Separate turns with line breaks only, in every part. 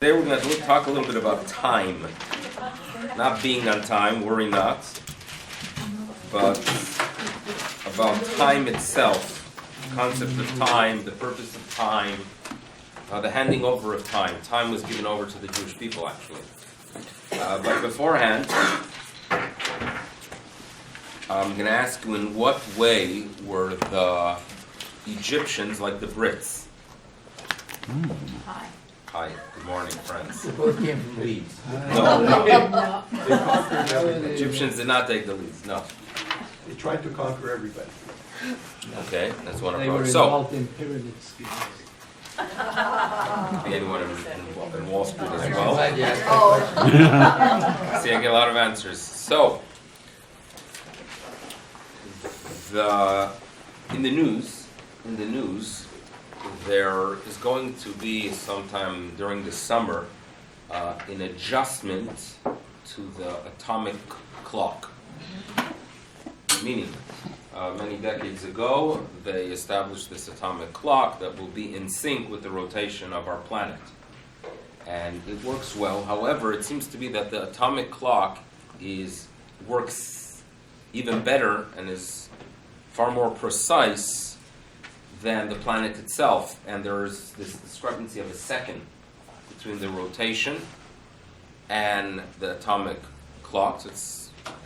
Today we're going to talk a little bit about time. Not being on time, worry not, but about time itself, the concept of time, the purpose of time, the handing over of time. Time was given over to the Jewish people, actually. But beforehand, I'm going to ask you, in what way were the Egyptians like the Brits? Hi, good morning, friends.
They both came from Leeds.
No. Egyptians did not take the leads, no.
They tried to conquer everybody.
Okay, that's one
They were
approach. So,
involved in pyramid schemes.
anyone in Wall Street as well?
Glad you asked that question.
See, I get a lot of answers. So, in the news, there is going to be sometime during the summer an adjustment to the atomic clock. Meaning, many decades ago, they established this atomic clock that will be in sync with the rotation of our planet. And it works well. However, it seems to be that the atomic clock works even better and is far more precise than the planet itself, and there's this discrepancy of a second between the rotation and the atomic clock, so it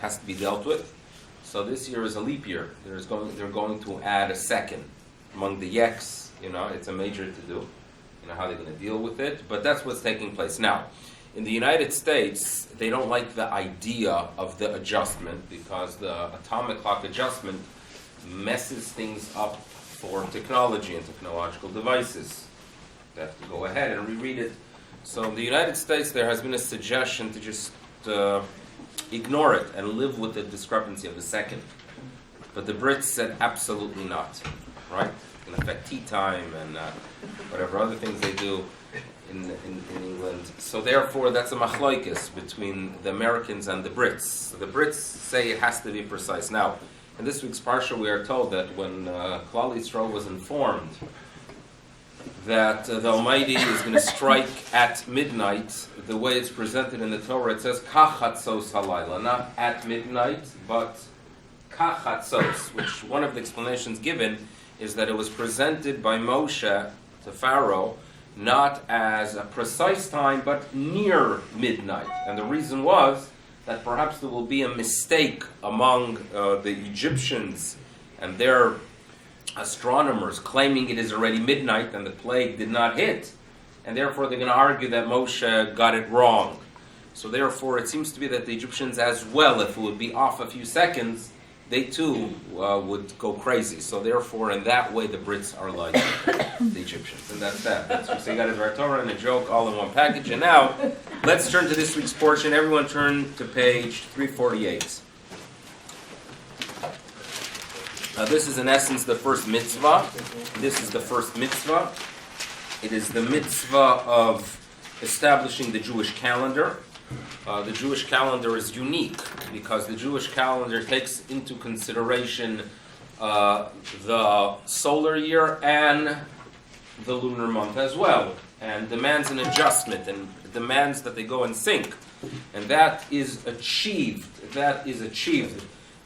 has to be dealt with. So this year is a leap year. They're going to add a second among the yeks. It's a major to-do. How they're going to deal with it, but that's what's taking place now. In the United States, they don't like the idea of the adjustment because the atomic clock adjustment messes things up for technology and technological devices. They have to go ahead and reread it. So in the United States, there has been a suggestion to just ignore it and live with the discrepancy of a second. But the Brits said absolutely not, right? It's going to affect tea time and whatever other things they do in England. So therefore, that's a machloikis between the Americans and the Brits. So the Brits say it has to be precise. Now, in this week's Parsha, we are told that when Klal Yisrael was informed that the Almighty is going to strike at midnight, the way it's presented in the Torah, it says kachatzos halayla, not at midnight, but kachatzos, which one of the explanations given is that it was presented by Moshe to Pharaoh not as a precise time, but near midnight. And the reason was that perhaps there will be a mistake among the Egyptians and their astronomers claiming it is already midnight and the plague did not hit, and therefore they're going to argue that Moshe got it wrong. So therefore it seems to be that the Egyptians as well, if it would be off a few seconds, they too would go crazy. So therefore in that way the Brits are like the Egyptians. And that's that. That's what they got a Torah and a joke all in one package. And now let's turn to this week's portion. Everyone turn to page 348. This is in essence the first mitzvah. This is the first mitzvah. It is the mitzvah of establishing the Jewish calendar. The Jewish calendar is unique because the Jewish calendar takes into consideration the solar year and the lunar month as well, and demands an adjustment and demands that they go in sync. And that is achieved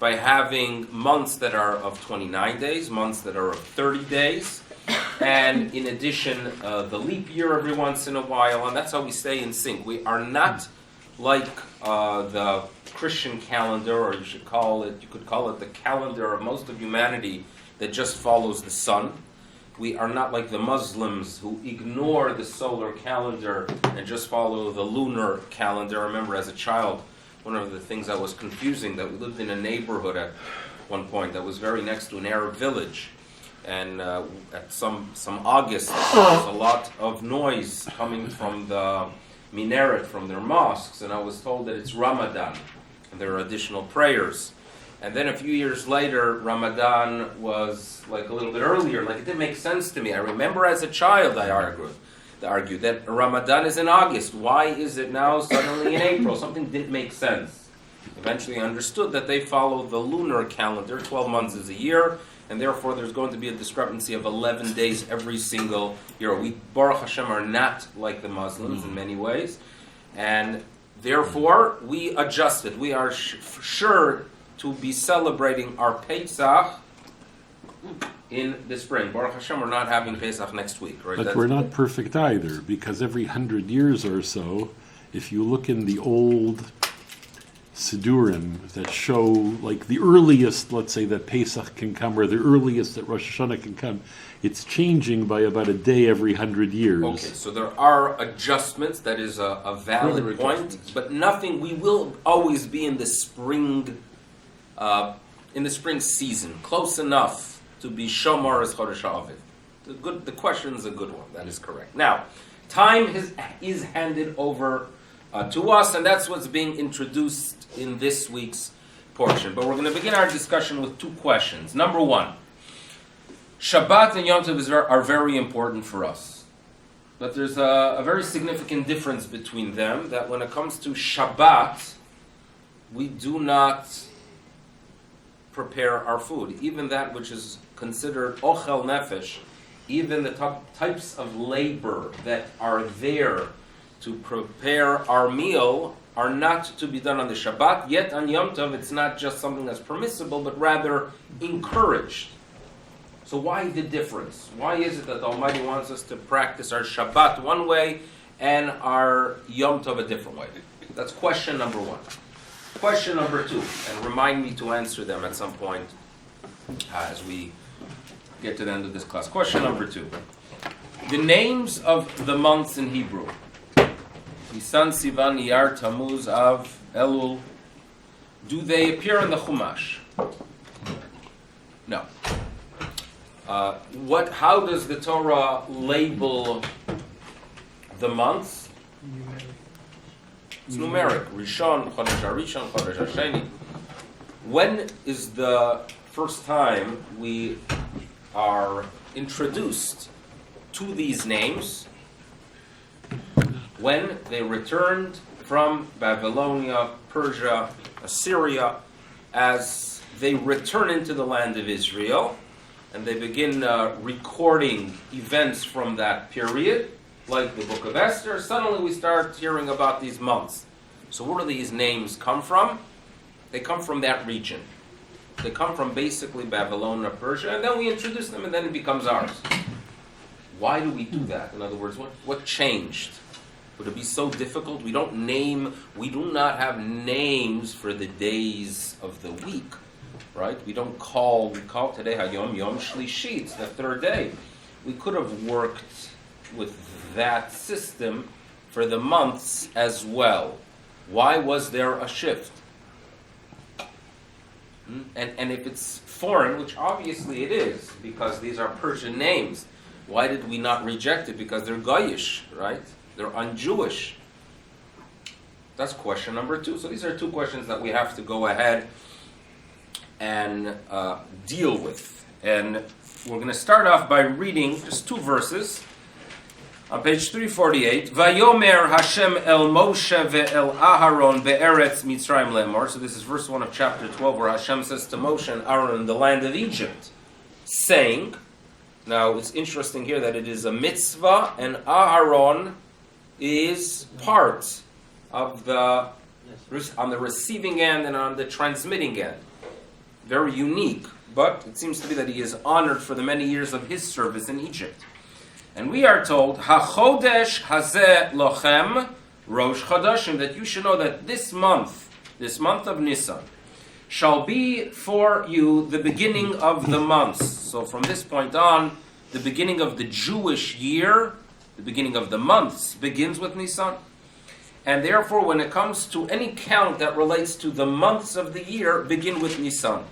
by having months that are of 29 days, months that are of 30 days, and in addition, the leap year every once in a while, and that's how we stay in sync. We are not like the Christian calendar, or you could call it the calendar of most of humanity that just follows the sun. We are not like the Muslims who ignore the solar calendar and just follow the lunar calendar. I remember as a child, one of the things that was confusing, that we lived in a neighborhood at one point that was very next to an Arab village. And at some August, there was a lot of noise coming from the minaret, from their mosques, and I was told that it's Ramadan, and there are additional prayers. And then a few years later, Ramadan was like a little bit earlier, like it didn't make sense to me. I remember as a child I argued that Ramadan is in August. Why is it now suddenly in April? Something didn't make sense. Eventually I understood that they follow the lunar calendar. 12 months is a year, and therefore there's going to be a discrepancy of 11 days every single year. We, Baruch Hashem, are not like the Muslims in many ways, and therefore we adjusted. We are sure to be celebrating our Pesach in the spring. Baruch Hashem, we're not having Pesach next week, right?
But we're not perfect either, because every 100 years or so, if you look in the old Sidurim that show, like, the earliest, let's say, that Pesach can come, or the earliest that Rosh Hashanah can come, it's changing by about a day every 100 years.
Okay, so there are adjustments. That is a valid point, but nothing. We will always be in the spring season, close enough to be Shomar as Chodesh Aviv. The question is a good one. That is correct. Now, time is handed over to us, and that's what's being introduced in this week's portion. But we're going to begin our discussion with two questions. Number one, Shabbat and Yom Tov are very important for us. But there's a very significant difference between them, that when it comes to Shabbat, we do not prepare our food. Even that which is considered ochel nefesh, even the types of labor that are there to prepare our meal are not to be done on the Shabbat. Yet on Yom Tov, it's not just something that's permissible, but rather encouraged. So why the difference? Why is it that the Almighty wants us to practice our Shabbat one way and our Yom Tov a different way? That's question number one. Question number two, and remind me to answer them at some point as we get to the end of this class. Question number two. The names of the months in Hebrew. Nisan, Sivan, Iyar, Tammuz, Av, Elul. Do they appear in the Chumash? No. How does the Torah label the months? It's numeric. Rishon, Chodesh HaRishon, Chodesh HaSheni. When is the first time we are introduced to these names? When they returned from Babylonia, Persia, Assyria, as they return into the land of Israel, and they begin recording events from that period, like the book of Esther, suddenly we start hearing about these months. So where do these names come from? They come from that region. They come from basically Babylonia, Persia, and then we introduce them, and then it becomes ours. Why do we do that? In other words, what changed? Would it be so difficult? We do not have names for the days of the week, right? We call today Hayom Yom Shlishi, it's the third day. We could have worked with that system for the months as well. Why was there a shift? And if it's foreign, which obviously it is, because these are Persian names, why did we not reject it? Because they're Goyish, right? They're un-Jewish. That's question number two. So these are two questions that we have to go ahead and deal with. And we're going to start off by reading just two verses. On page 348, Vayomer Hashem el Moshe ve'el Aharon be'eretz Mitzrayim lemor. So this is verse 1 of chapter 12, where Hashem says to Moshe and Aaron in the land of Egypt, saying, now it's interesting here that it is a mitzvah, and Aharon is part of on the receiving end and on the transmitting end. Very unique, but it seems to be that he is honored for the many years of his service in Egypt. And we are told, HaChodesh hazeh lochem Rosh Chodashim, that you should know that this month of Nisan, shall be for you the beginning of the months. So from this point on, the beginning of the Jewish year, the beginning of the months, begins with Nisan. And therefore, when it comes to any count that relates to the months of the year, begin with Nisan.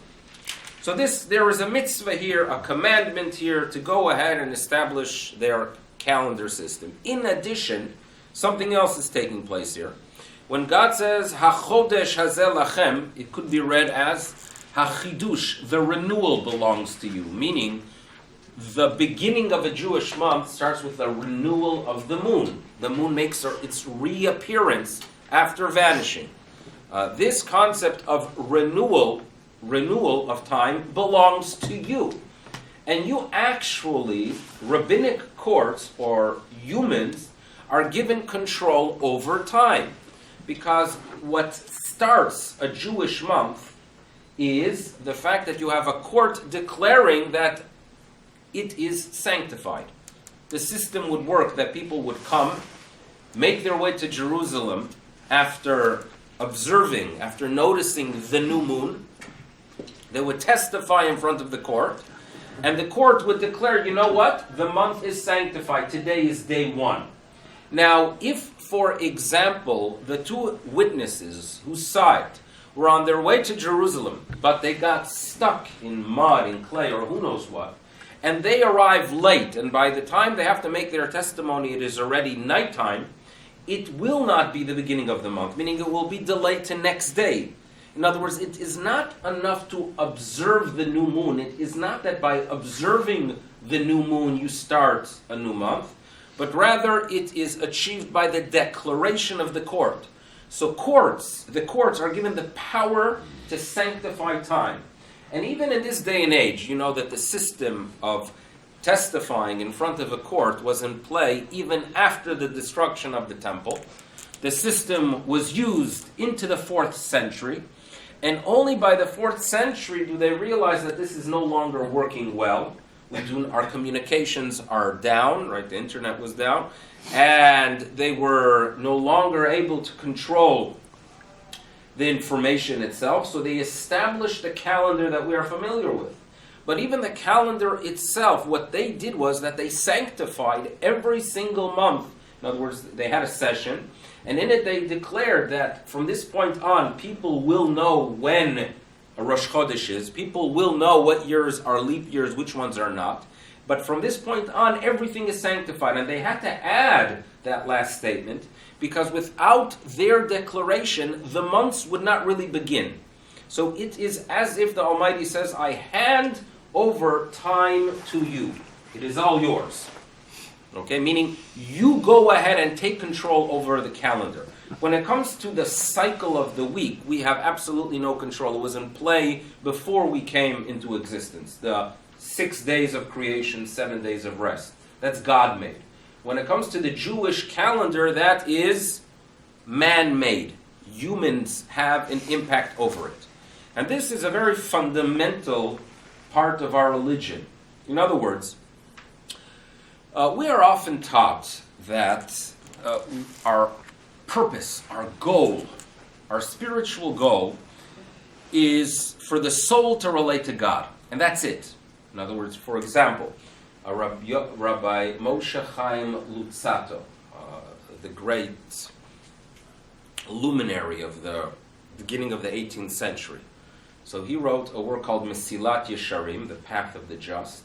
So there is a mitzvah here, a commandment here, to go ahead and establish their calendar system. In addition, something else is taking place here. When God says, HaChodesh hazeh lachem, it could be read as, HaChidush, the renewal belongs to you, meaning the beginning of a Jewish month starts with the renewal of the moon. The moon makes its reappearance after vanishing. This concept of renewal of time belongs to you. And you actually, rabbinic courts or humans, are given control over time. Because what starts a Jewish month is the fact that you have a court declaring that it is sanctified. The system would work that people would come, make their way to Jerusalem after observing, after noticing the new moon. They would testify in front of the court, and the court would declare, you know what? The month is sanctified. Today is day 1. Now, if, for example, the two witnesses who saw it were on their way to Jerusalem, but they got stuck in mud, in clay, or who knows what, and they arrive late, and by the time they have to make their testimony, it is already nighttime, it will not be the beginning of the month, meaning it will be delayed to next day. In other words, it is not enough to observe the new moon. It is not that by observing the new moon you start a new month, but rather it is achieved by the declaration of the court. So the courts are given the power to sanctify time. And even in this day and age, you know that the system of testifying in front of a court was in play even after the destruction of the temple. The system was used into the 4th century, and only by the 4th century do they realize that this is no longer working well. Our communications are down, right? The internet was down, and they were no longer able to control the information itself, so they established a calendar that we are familiar with. But even the calendar itself, what they did was that they sanctified every single month. In other words, they had a session, and in it they declared that from this point on, people will know when a Rosh Chodesh is. People will know what years are leap years, which ones are not. But from this point on, everything is sanctified. And they had to add that last statement, because without their declaration, the months would not really begin. So it is as if the Almighty says, I hand over time to you. It is all yours. Okay, meaning you go ahead and take control over the calendar. When it comes to the cycle of the week, we have absolutely no control. It was in play before we came into existence. The 6 days of creation, 7 days of rest. That's God-made. When it comes to the Jewish calendar, that is man-made. Humans have an impact over it. And this is a very fundamental part of our religion. In other words, we are often taught that our purpose, our goal, our spiritual goal is for the soul to relate to God. And that's it. In other words, for example, Rabbi Moshe Chaim Luzzatto, the great luminary of the beginning of the 18th century. So he wrote a work called Mesilat Yesharim, the Path of the Just.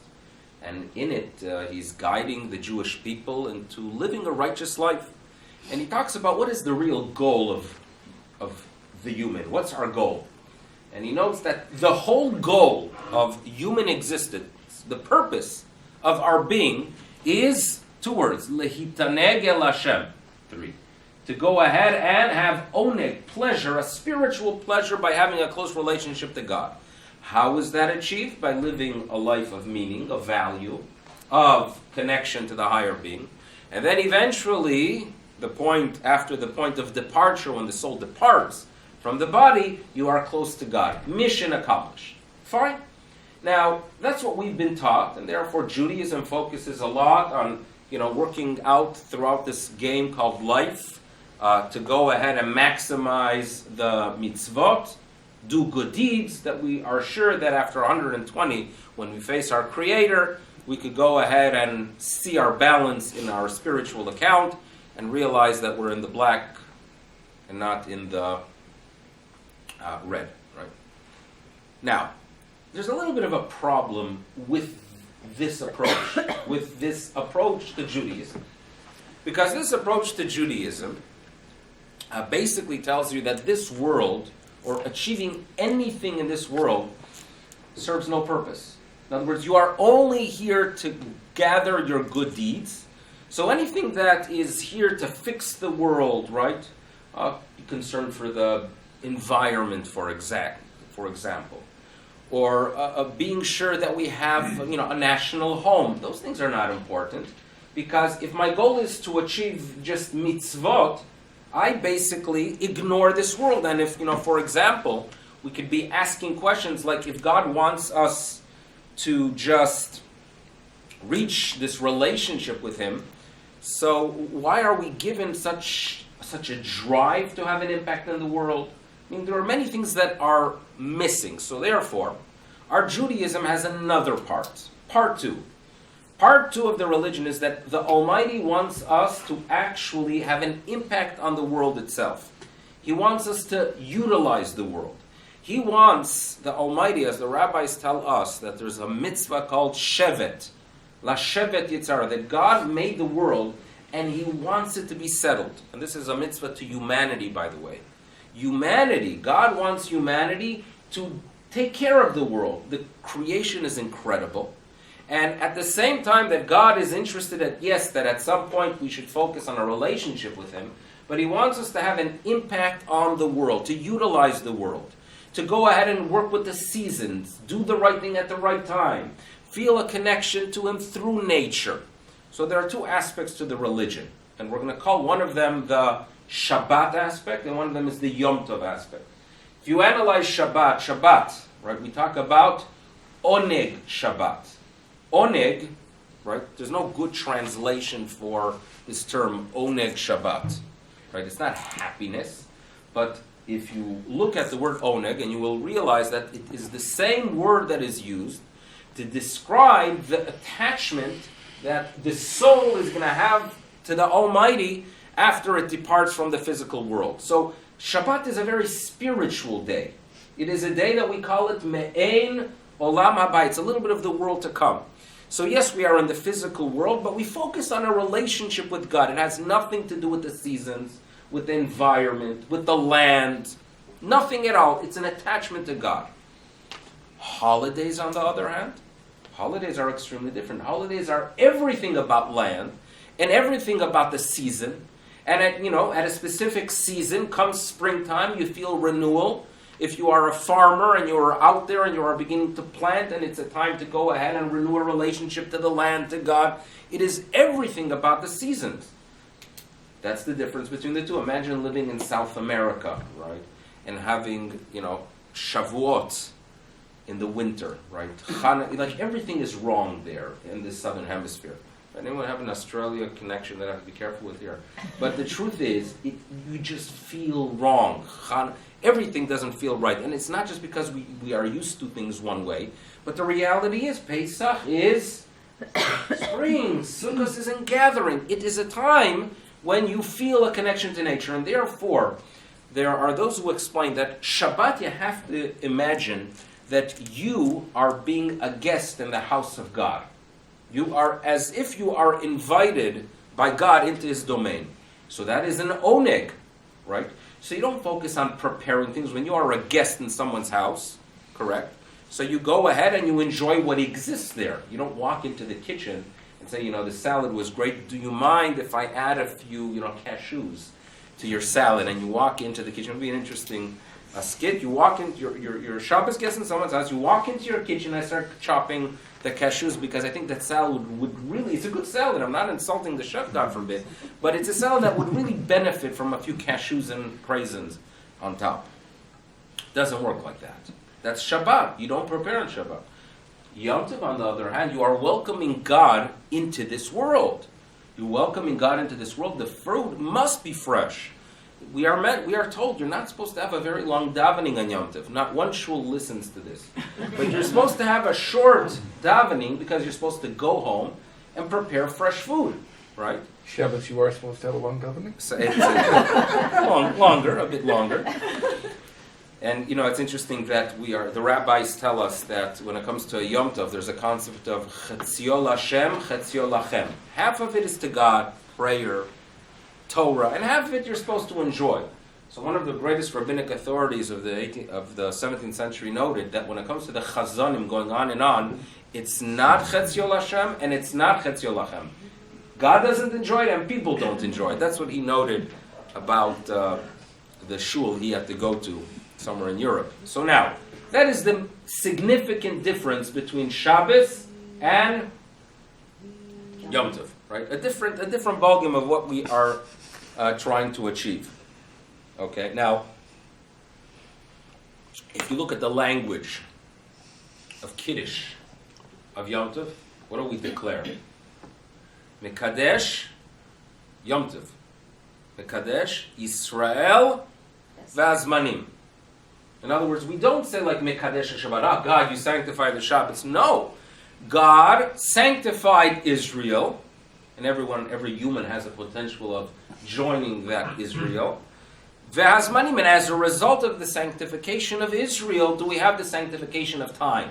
And in it, he's guiding the Jewish people into living a righteous life. And he talks about what is the real goal of the human. What's our goal? And he notes that the whole goal of human existence, the purpose of our being, is 2 words, lehitaneg el Hashem, 3. To go ahead and have oneg, pleasure, a spiritual pleasure by having a close relationship to God. How is that achieved? By living a life of meaning, of value, of connection to the higher being. And then eventually, after the point of departure, when the soul departs from the body, you are close to God. Mission accomplished. Fine. Now, that's what we've been taught, and therefore Judaism focuses a lot on, working out throughout this game called life, to go ahead and maximize the mitzvot, do good deeds, that we are sure that after 120, when we face our Creator, we could go ahead and see our balance in our spiritual account and realize that we're in the black and not in the red, right? Now, there's a little bit of a problem with this approach to Judaism. Because this approach to Judaism basically tells you that this world, or achieving anything in this world, serves no purpose. In other words, you are only here to gather your good deeds. So anything that is here to fix the world, right? Be concerned for the environment, for example, or being sure that we have, a national home. Those things are not important, because if my goal is to achieve just mitzvot, I basically ignore this world. And if, for example, we could be asking questions like, if God wants us to just reach this relationship with Him, so why are we given such a drive to have an impact in the world? I mean, there are many things that are missing. So therefore, our Judaism has another part. Part two. Part two of the religion is that the Almighty wants us to actually have an impact on the world itself. He wants us to utilize the world. He wants, the Almighty, as the rabbis tell us, that there's a mitzvah called Shevet. La Shevet Yitzhara, that God made the world and He wants it to be settled. And this is a mitzvah to humanity, by the way. Humanity, God wants humanity to take care of the world. The creation is incredible. And at the same time that God is interested that at some point we should focus on a relationship with Him, but He wants us to have an impact on the world, to utilize the world, to go ahead and work with the seasons, do the right thing at the right time, feel a connection to Him through nature. So there are two aspects to the religion, and we're going to call one of them the Shabbat aspect, and one of them is the Yom Tov aspect. If you analyze Shabbat, right, we talk about Oneg Shabbat. Oneg, right, there's no good translation for this term, Oneg Shabbat, right? It's not happiness, but if you look at the word Oneg, and you will realize that it is the same word that is used to describe the attachment that the soul is going to have to the Almighty after it departs from the physical world. So Shabbat is a very spiritual day. It is a day that we call it Me'ein Olam Haba. It's a little bit of the world to come. So yes, we are in the physical world, but we focus on a relationship with God. It has nothing to do with the seasons, with the environment, with the land. Nothing at all. It's an attachment to God. Holidays, on the other hand, holidays are extremely different. Holidays are everything about land and everything about the season. And at a specific season, comes springtime, you feel renewal. If you are a farmer and you are out there and you are beginning to plant, and it's a time to go ahead and renew a relationship to the land, to God, it is everything about the seasons. That's the difference between the two. Imagine living in South America, right, and having, Shavuot in the winter, right? Like everything is wrong there in the southern hemisphere. Anyone have an Australia connection that I have to be careful with here? But the truth is, you just feel wrong. Everything doesn't feel right. And it's not just because we are used to things one way, but the reality is Pesach is spring. Sukkot is in gathering. It is a time when you feel a connection to nature. And therefore, there are those who explain that Shabbat, you have to imagine that you are being a guest in the house of God. You are as if you are invited by God into His domain. So that is an oneg, right? So you don't focus on preparing things when you are a guest in someone's house, correct? So you go ahead and you enjoy what exists there. You don't walk into the kitchen and say, the salad was great. Do you mind if I add a few, cashews to your salad? And you walk into the kitchen. It would be an interesting skit. You walk into your Shabbos guest in someone's house. You walk into your kitchen and I start chopping the cashews because I think that salad would really, it's a good salad. I'm not insulting the chef, God forbid, but it's a salad that would really benefit from a few cashews and raisins on top. Doesn't work like that. That's Shabbat. You don't prepare on Shabbat. Yom Tov, on the other hand, you are welcoming God into this world. You're welcoming God into this world. The fruit must be fresh. We are told you're not supposed to have a very long davening on Yom Tov. Not one shul listens to this. But you're supposed to have a short davening because you're supposed to go home and prepare fresh food, right?
Shabbos, you are supposed to have a long davening?
So it's a bit longer. And, it's interesting that the rabbis tell us that when it comes to a Yom Tov, there's a concept of Chetzio Lashem, Chetzio Lachem. Half of it is to God, prayer, Torah, and half of it you're supposed to enjoy. So one of the greatest rabbinic authorities of the 17th century noted that when it comes to the chazanim going on and on, it's not Chetzio Lashem and it's not Chetzio Lachem. God doesn't enjoy it and people don't enjoy it. That's what he noted about the shul he had to go to somewhere in Europe. So now, That is the significant difference between Shabbos and Yom Tov, right? A different volume of what we are trying to achieve. Okay, now, if you look at the language of Kiddush, of Yom Tov, what do we declare? Mekadesh Yom Tov. Mekadesh Yisrael Vazmanim. In other words, we don't say like Mekadesh Shabbat, ah, God, you sanctify the Shabbos. No. God sanctified Israel, and every human has a potential of joining that Israel. V'hazmanim, and as a result of the sanctification of Israel, do we have the sanctification of time?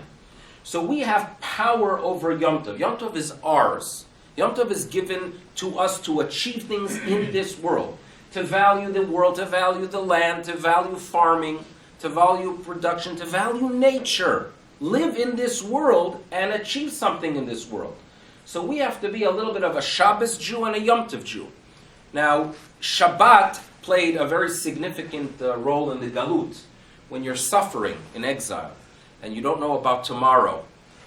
So we have power over Yom Tov. Yom Tov is ours. Yom Tov is given to us to achieve things in this world, to value the world, to value the land, to value farming, to value production, to value nature. Live in this world and achieve something in this world. So we have to be a little bit of a Shabbos Jew and a Yom Tov Jew. Now, Shabbat played a very significant role in the Galut. When you're suffering in exile, and you don't know about tomorrow,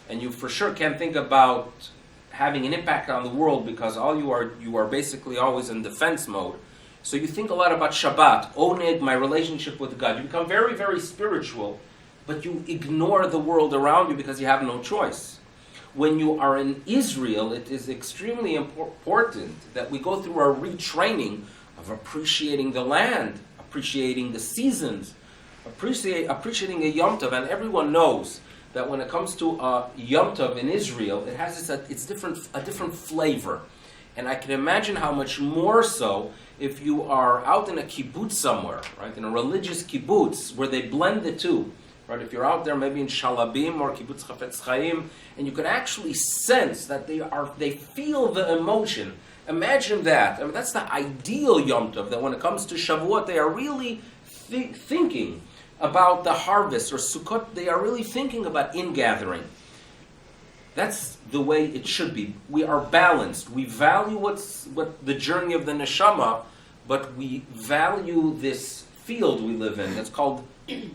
and you for sure can't think about having an impact on the world because you are basically always in defense mode. So you think a lot about Shabbat, Oneg, my relationship with God. You become very, very spiritual, but you ignore the world around you because you have no choice. When you are in Israel, it is extremely important that we go through our retraining of appreciating the land, appreciating the seasons, appreciating a Yom Tov. And everyone knows that when it comes to Yom Tov in Israel, it has a different flavor. And I can imagine how much more so if you are out in a kibbutz somewhere, right, in a religious kibbutz where they blend the two, right? If you're out there maybe in Shalabim or Kibbutz Chafetz Chaim, and you can actually sense that they feel the emotion. Imagine that. I mean, that's the ideal Yom Tov, that when it comes to Shavuot, they are really thinking about the harvest, or Sukkot, they are really thinking about ingathering. That's the way it should be. We are balanced. We value what the journey of the neshama, but we value this field we live in. That's called the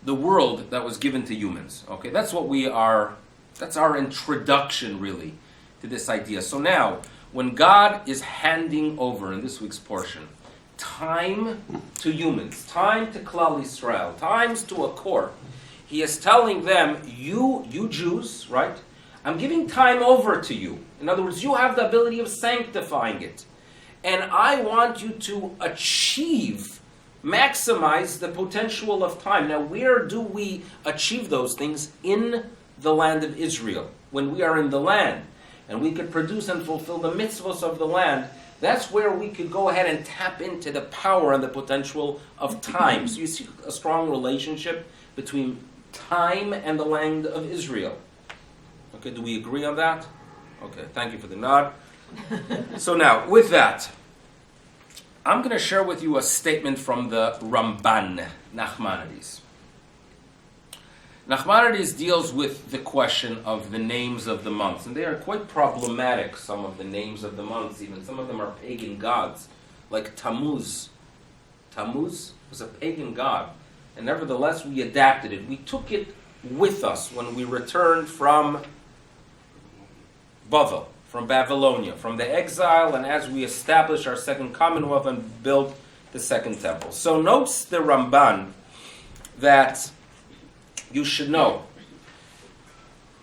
world that was given to humans. Okay, that's what we are. That's our introduction, really, to this idea. So now, when God is handing over in this week's portion time to humans, time to Klal Yisrael, times to a core, He is telling them, you Jews, right? I'm giving time over to you. In other words, you have the ability of sanctifying it. And I want you to maximize the potential of time. Now, where do we achieve those things? In the land of Israel. When we are in the land, and we could produce and fulfill the mitzvos of the land, that's where we could go ahead and tap into the power and the potential of time. So you see a strong relationship between time and the land of Israel. Okay, do we agree on that? Okay, thank you for the nod. So now, with that, I'm going to share with you a statement from the Ramban, Nachmanides. Nachmanides deals with the question of the names of the months, and they are quite problematic, some of the names of the months, even some of them are pagan gods, like Tammuz. Tammuz was a pagan god, and nevertheless we adapted it. We took it with us when we returned from Bavel, from Babylonia, from the exile, and as we established our second commonwealth and built the second temple. So notes the Ramban that you should know.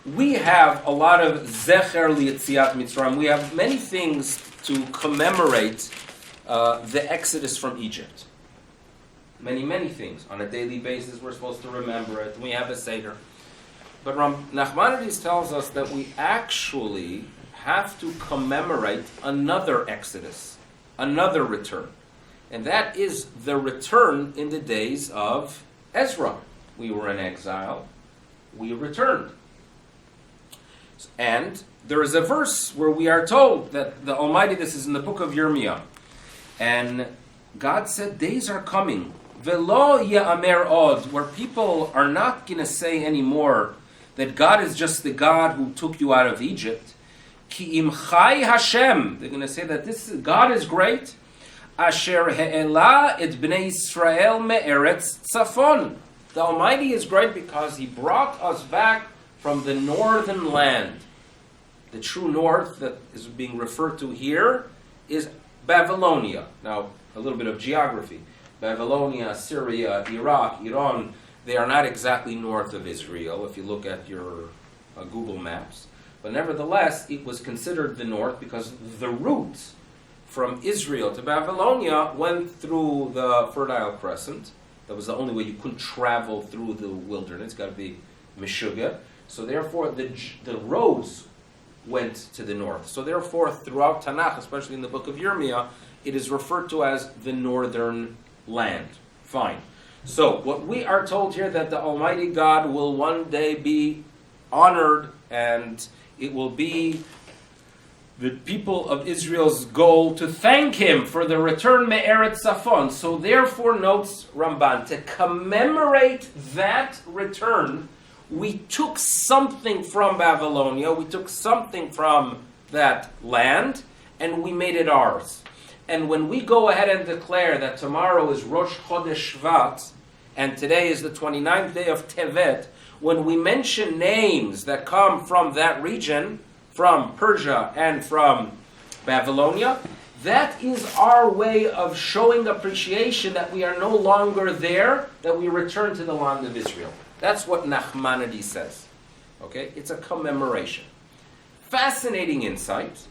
We have a lot of Zecher Li'etziat Mitzrayim. We have many things to commemorate the Exodus from Egypt. Many things. On a daily basis, we're supposed to remember it. We have a Seder. But Nachmanides tells us that we actually have to commemorate another Exodus, another return. And that is the return in the days of Ezra. We were in exile, we returned. And there is a verse where we are told that the Almighty, this is in the book of Yirmiyah, and God said, days are coming, velo ya'amer od, where people are not going to say anymore that God is just the God who took you out of Egypt. Ki im chai Hashem, they're going to say that this God is great. Asher he'ela et bnei Israel me'eretz tzafon. The Almighty is great because He brought us back from the northern land. The true north that is being referred to here is Babylonia. Now, a little bit of geography. Babylonia, Syria, Iraq, Iran, they are not exactly north of Israel if you look at your Google Maps. But nevertheless, it was considered the north because the route from Israel to Babylonia went through the Fertile Crescent. That was the only way you could travel through the wilderness. It's got to be Meshuggah. So therefore, the roads went to the north. So therefore, throughout Tanakh, especially in the book of Yirmiyah, it is referred to as the northern land. Fine. So what we are told here that the Almighty God will one day be honored, and it will be the people of Israel's goal to thank Him for the return Me'eretz Safon. So therefore, notes Ramban, to commemorate that return, we took something from Babylonia, we took something from that land, and we made it ours. And when we go ahead and declare that tomorrow is Rosh Chodesh Shvat, and today is the 29th day of Tevet, when we mention names that come from that region, from Persia and from Babylonia, that is our way of showing appreciation that we are no longer there, that we return to the land of Israel. That's what Nachmanides says. Okay? It's a commemoration. Fascinating insight.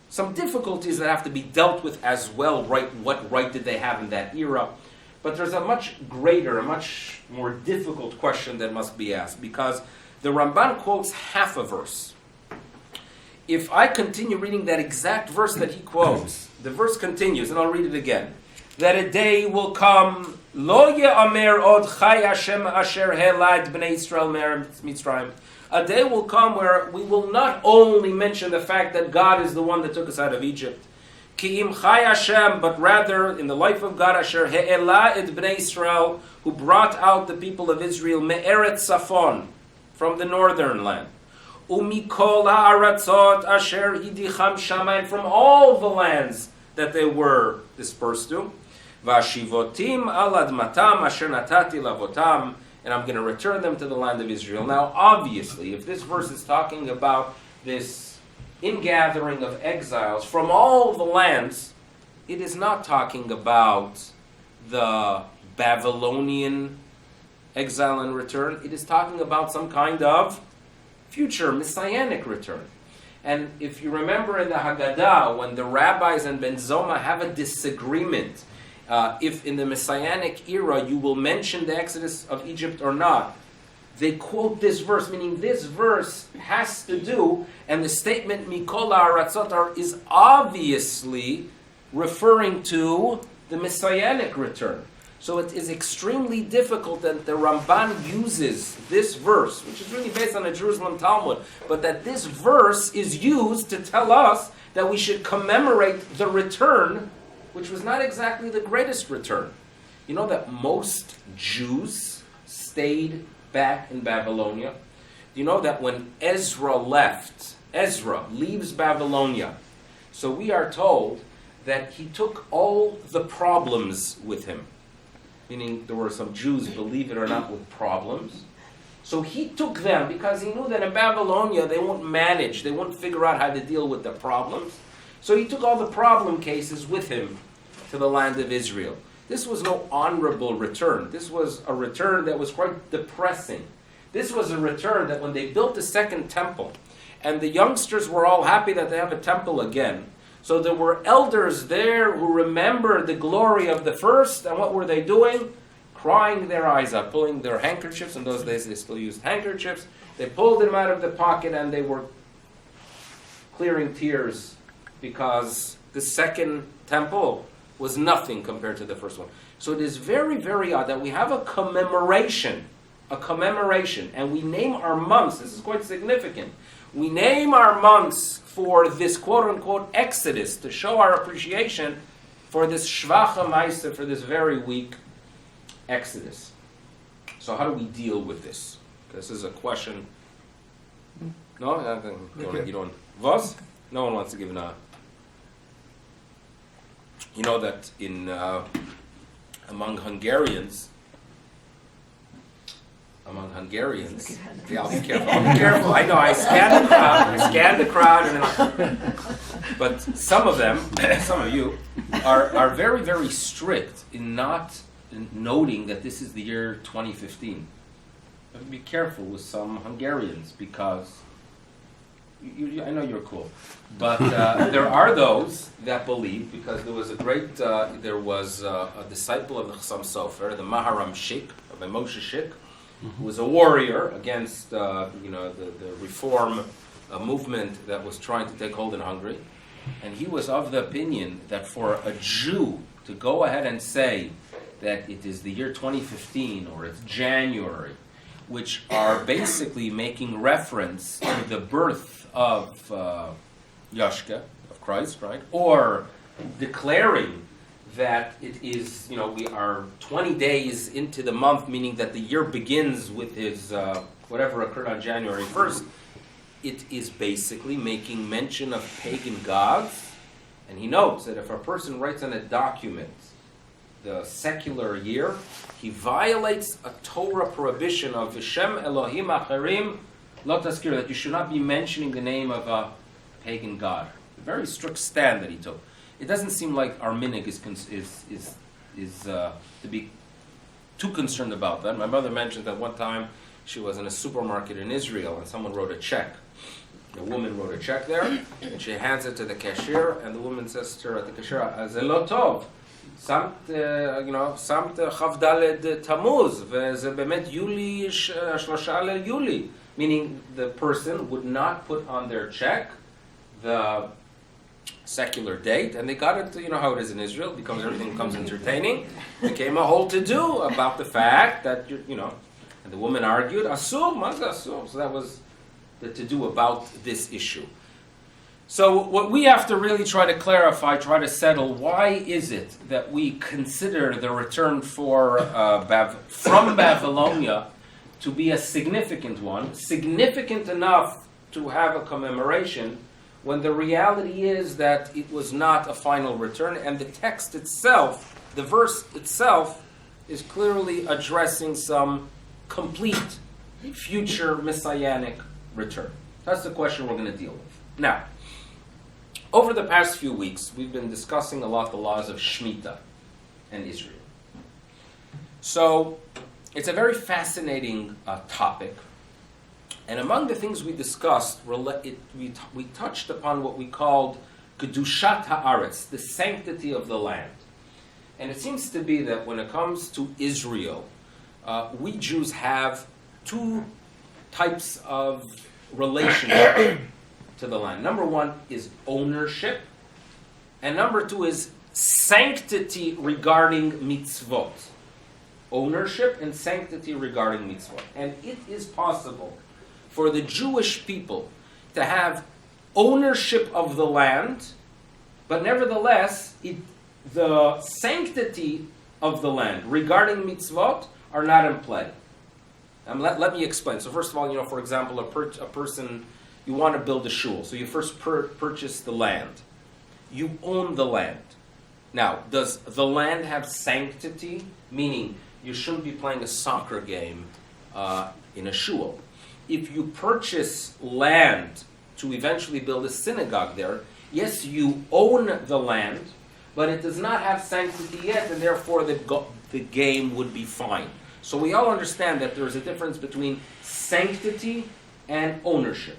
Some difficulties that have to be dealt with as well. Right? What right did they have in that era? But there's a much greater, a much more difficult question that must be asked, because the Ramban quotes half a verse. If I continue reading that exact verse that he quotes, the verse continues, and I'll read it again. That a day will come, Lo ye'amer od chai Hashem asher helad b'nei Yisrael Mitzrayim. A day will come where we will not only mention the fact that God is the one that took us out of Egypt, Ki im chai Hashem, but rather in the life of God, asher he'ela et b'nei Yisrael, who brought out the people of Israel me'eretz Safon, from the northern land. Umikol ha'aratzot asher hidicham shamayim, from all the lands that they were dispersed to. Vashivotim al admatam asher natati lavotam, and I'm going to return them to the land of Israel. Now, obviously, if this verse is talking about this ingathering of exiles from all the lands, it is not talking about the Babylonian exile and return. It is talking about some kind of future messianic return. And if you remember in the Haggadah, when the rabbis and Ben Zoma have a disagreement, if in the messianic era you will mention the exodus of Egypt or not, they quote this verse, meaning this verse has to do, and the statement Mikol ha'aratzot is obviously referring to the messianic return. So it is extremely difficult that the Ramban uses this verse, which is really based on the Jerusalem Talmud, but that this verse is used to tell us that we should commemorate the return, which was not exactly the greatest return. You know that most Jews stayed back in Babylonia? You know that when Ezra leaves Babylonia, so we are told that he took all the problems with him. Meaning there were some Jews, believe it or not, with problems. So he took them because he knew that in Babylonia they won't manage, they won't figure out how to deal with the problems. So he took all the problem cases with him to the land of Israel. This was no honorable return. This was a return that was quite depressing. This was a return that when they built the second temple, and the youngsters were all happy that they have a temple again, so there were elders there who remembered the glory of the first, and what were they doing? Crying their eyes out, pulling their handkerchiefs. In those days they still used handkerchiefs. They pulled them out of the pocket and they were clearing tears because the second temple was nothing compared to the first one. So it is very, very odd that we have a commemoration, and we name our months. This is quite significant. We name our months for this quote-unquote exodus to show our appreciation for this shvacha ma'aseh, for this very weak exodus. So how do we deal with this? This is a question. No? You don't. Was? No one wants to give an You know that in among Hungarians, yeah, I'll be careful. I'll be careful. I know. I scan the crowd, but some of them, some of you, are very, very strict in not noting that this is the year 2015. Be careful with some Hungarians because I know you're cool, but there are those that believe, because there was a disciple of the Chassam Sofer, the Maharam Shik, Rabbi Moshe Shik, who was a warrior against the reform movement that was trying to take hold in Hungary, and he was of the opinion that for a Jew to go ahead and say that it is the year 2015 or it's January, which are basically making reference to the birth of Yashka, of Christ, right? Or declaring that it is, we are 20 days into the month, meaning that the year begins with his, whatever occurred on January 1st. It is basically making mention of pagan gods. And he notes that if a person writes on a document the secular year, he violates a Torah prohibition of Vishem Elohim Acharim Lo Tazkir, that you should not be mentioning the name of a pagan god. A very strict stand that he took. It doesn't seem like our minig is to be too concerned about that. My mother mentioned that one time she was in a supermarket in Israel and someone wrote a check. The woman wrote a check there, and she hands it to the cashier, and the woman says to her at the cashier, "Zelo tov, samt chavdaled Tammuz, v'ze bemet Yuli shlosha Yuli." Meaning the person would not put on their check the secular date, and they got it. You know how it is in Israel; everything becomes entertaining. Became a whole to-do about the fact that and the woman argued, "Asur, mazda asur." So that was the to-do about this issue. So what we have to really try to clarify, try to settle, why is it that we consider the return from Babylonia to be a significant one, significant enough to have a commemoration, when the reality is that it was not a final return, and the text itself, the verse itself, is clearly addressing some complete future messianic return. That's the question we're going to deal with. Now, over the past few weeks, we've been discussing a lot the laws of Shemitah and Israel. So, it's a very fascinating topic. And among the things we discussed, we touched upon what we called Kedushat Haaretz, the sanctity of the land. And it seems to be that when it comes to Israel, we Jews have two types of relationship to the land. Number one is ownership, and number two is sanctity regarding mitzvot. Ownership and sanctity regarding mitzvot. And it is possible for the Jewish people to have ownership of the land, but nevertheless, the sanctity of the land regarding mitzvot are not in play. Let me explain. So first of all, for example, a person, you want to build a shul. So you first purchase the land. You own the land. Now, does the land have sanctity? Meaning, you shouldn't be playing a soccer game in a shul. If you purchase land to eventually build a synagogue there, yes, you own the land, but it does not have sanctity yet, and therefore the game would be fine. So we all understand that there's a difference between sanctity and ownership.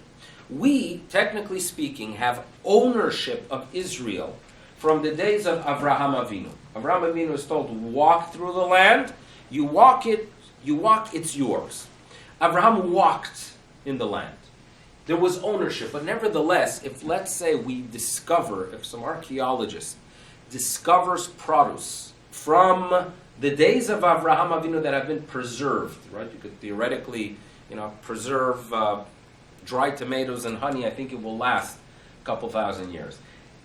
We, technically speaking, have ownership of Israel from the days of Avraham Avinu. Avraham Avinu is told, walk through the land, you walk, it's yours. Avraham walked in the land. There was ownership, but nevertheless, if let's say if some archaeologist discovers produce from the days of Avraham Avinu that have been preserved, right? You could theoretically, preserve dried tomatoes and honey. I think it will last a couple thousand years.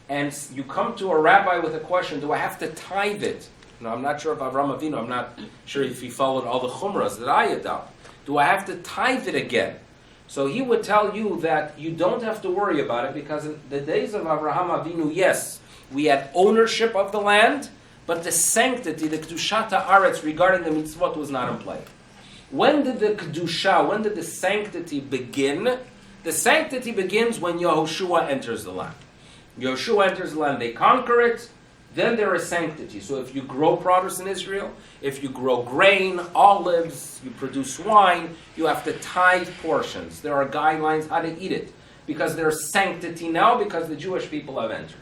And you come to a rabbi with a question, do I have to tithe it? I'm not sure if Avraham Avinu, I'm not sure if he followed all the chumras that I adopt. Do I have to tithe it again? So he would tell you that you don't have to worry about it, because in the days of Avraham Avinu, yes, We had ownership of the land, but the sanctity, the Kedushat Haaretz regarding the mitzvot was not in play. When did the Kedusha, when did the sanctity begin? The sanctity begins when Yehoshua enters the land. Yehoshua enters the land, they conquer it, then there is sanctity. So if you grow produce in Israel, if you grow grain, olives, you produce wine, you have to tithe portions. There are guidelines how to eat it, because there's sanctity now because the Jewish people have entered.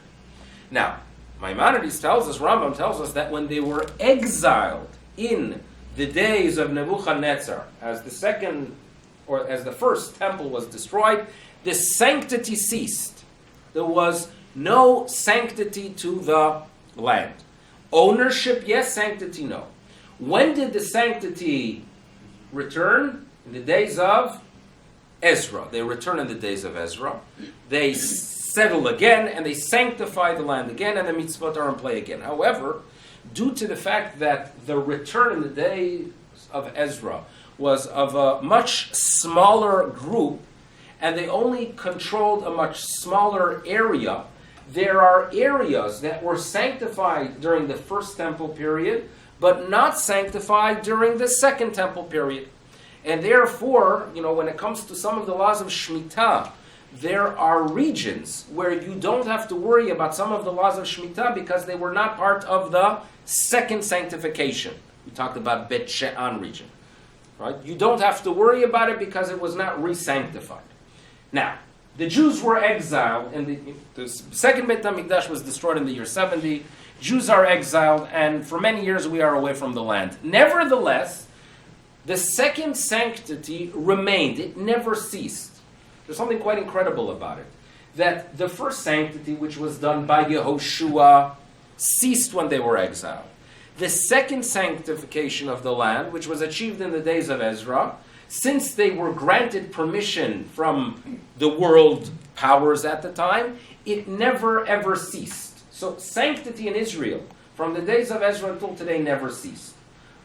Now, Maimonides tells us, Rambam tells us that when they were exiled in the days of Nebuchadnezzar, as the first temple was destroyed, the sanctity ceased. There was no sanctity to the land. Ownership, yes. Sanctity, no. When did the sanctity return? In the days of Ezra. They return in the days of Ezra. They settle again, and they sanctify the land again, and the mitzvot are in play again. However, due to the fact that the return in the days of Ezra was of a much smaller group, and they only controlled a much smaller area, there are areas that were sanctified during the first temple period, but not sanctified during the second temple period. And therefore, when it comes to some of the laws of Shemitah, there are regions where you don't have to worry about some of the laws of Shemitah because they were not part of the second sanctification. We talked about Bet She'an region. Right? You don't have to worry about it because it was not re-sanctified. Now, the Jews were exiled, and the second Beit HaMikdash was destroyed in the year 70. Jews are exiled, and for many years we are away from the land. Nevertheless, the second sanctity remained. It never ceased. There's something quite incredible about it. That the first sanctity, which was done by Yehoshua, ceased when they were exiled. The second sanctification of the land, which was achieved in the days of Ezra, since they were granted permission from the world powers at the time, it never ever ceased. So sanctity in Israel, from the days of Ezra until today, never ceased.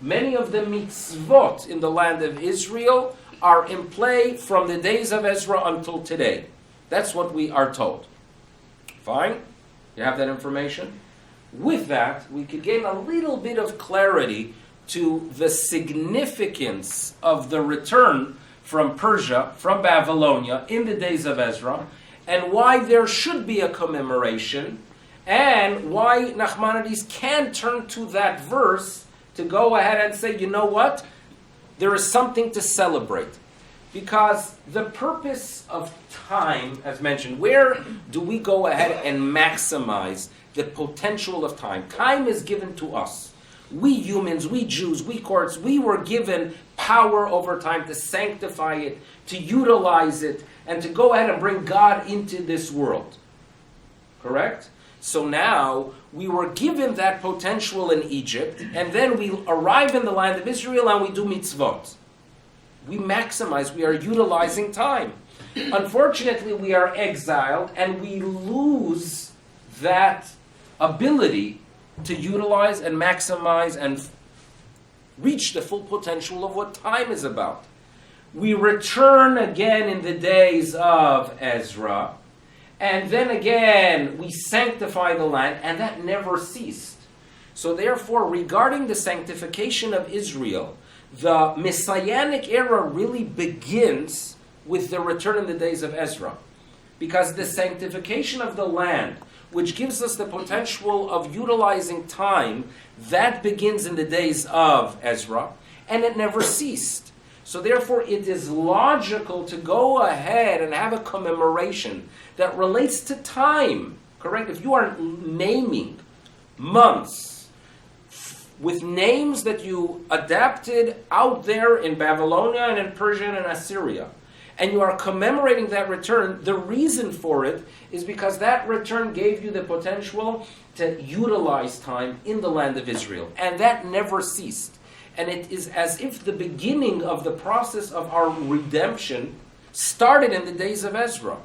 Many of the mitzvot in the land of Israel are in play from the days of Ezra until today. That's what we are told. Fine? You have that information? With that, we could gain a little bit of clarity to the significance of the return from Persia, from Babylonia, in the days of Ezra, and why there should be a commemoration, and why Nachmanides can turn to that verse to go ahead and say, you know what? There is something to celebrate. Because the purpose of time, as mentioned, where do we go ahead and maximize the potential of time? Time is given to us. We humans, we Jews, we courts, we were given power over time to sanctify it, to utilize it, and to go ahead and bring God into this world. Correct? So now, we were given that potential in Egypt, and then we arrive in the land of Israel and we do mitzvot. We maximize, we are utilizing time. Unfortunately, we are exiled, and we lose that ability to utilize and maximize and reach the full potential of what time is about. We return again in the days of Ezra, and then again we sanctify the land, and that never ceased. So therefore, regarding the sanctification of Israel, the Messianic era really begins with the return in the days of Ezra. Because the sanctification of the land, which gives us the potential of utilizing time, that begins in the days of Ezra, and it never ceased. So therefore, it is logical to go ahead and have a commemoration that relates to time, correct? If you are naming months with names that you adapted out there in Babylonia and in Persia and in Assyria, and you are commemorating that return, the reason for it is because that return gave you the potential to utilize time in the land of Israel. And that never ceased. And it is as if the beginning of the process of our redemption started in the days of Ezra.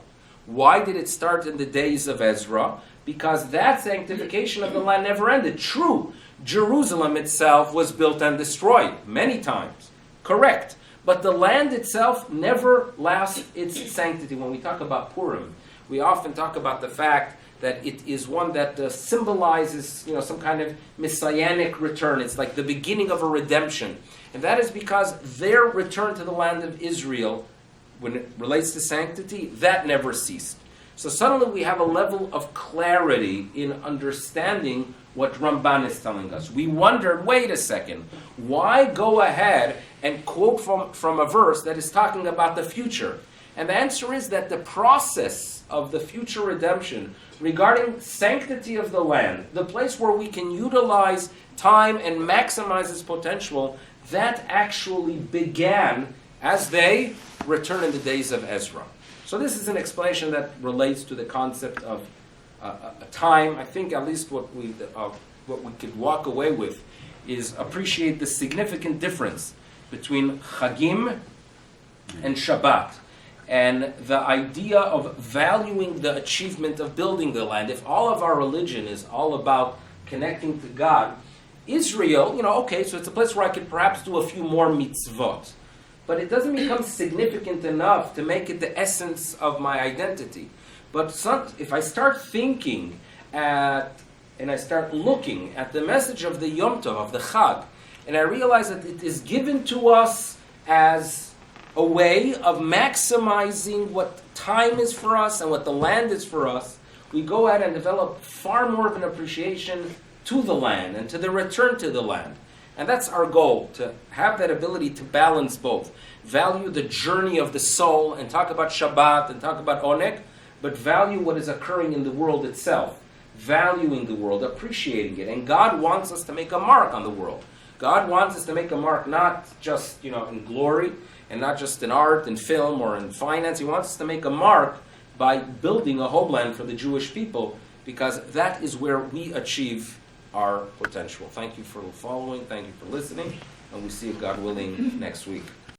Why did it start in the days of Ezra? Because that sanctification of the land never ended. True, Jerusalem itself was built and destroyed many times. Correct. But the land itself never lost its sanctity. When we talk about Purim, we often talk about the fact that it is one that symbolizes, some kind of messianic return. It's like the beginning of a redemption. And that is because their return to the land of Israel, when it relates to sanctity, that never ceased. So suddenly we have a level of clarity in understanding what Ramban is telling us. We wondered, wait a second, why go ahead and quote from a verse that is talking about the future? And the answer is that the process of the future redemption regarding sanctity of the land, the place where we can utilize time and maximize its potential, that actually began as they return in the days of Ezra. So this is an explanation that relates to the concept of a time. I think at least what we could walk away with is appreciate the significant difference between Chagim and Shabbat, and the idea of valuing the achievement of building the land. If all of our religion is all about connecting to God, Israel, okay, so it's a place where I could perhaps do a few more mitzvot, but it doesn't become significant enough to make it the essence of my identity. But if I start thinking and I start looking at the message of the Yom Tov, of the Chag, and I realize that it is given to us as a way of maximizing what time is for us and what the land is for us, we go ahead and develop far more of an appreciation to the land and to the return to the land. And that's our goal, to have that ability to balance both. Value the journey of the soul and talk about Shabbat and talk about Oneg, but value what is occurring in the world itself. Valuing the world, appreciating it. And God wants us to make a mark on the world. God wants us to make a mark not just, in glory and not just in art and film or in finance. He wants us to make a mark by building a homeland for the Jewish people, because that is where we achieve our potential. Thank you for following. Thank you for listening. And we'll see you, God willing, next week.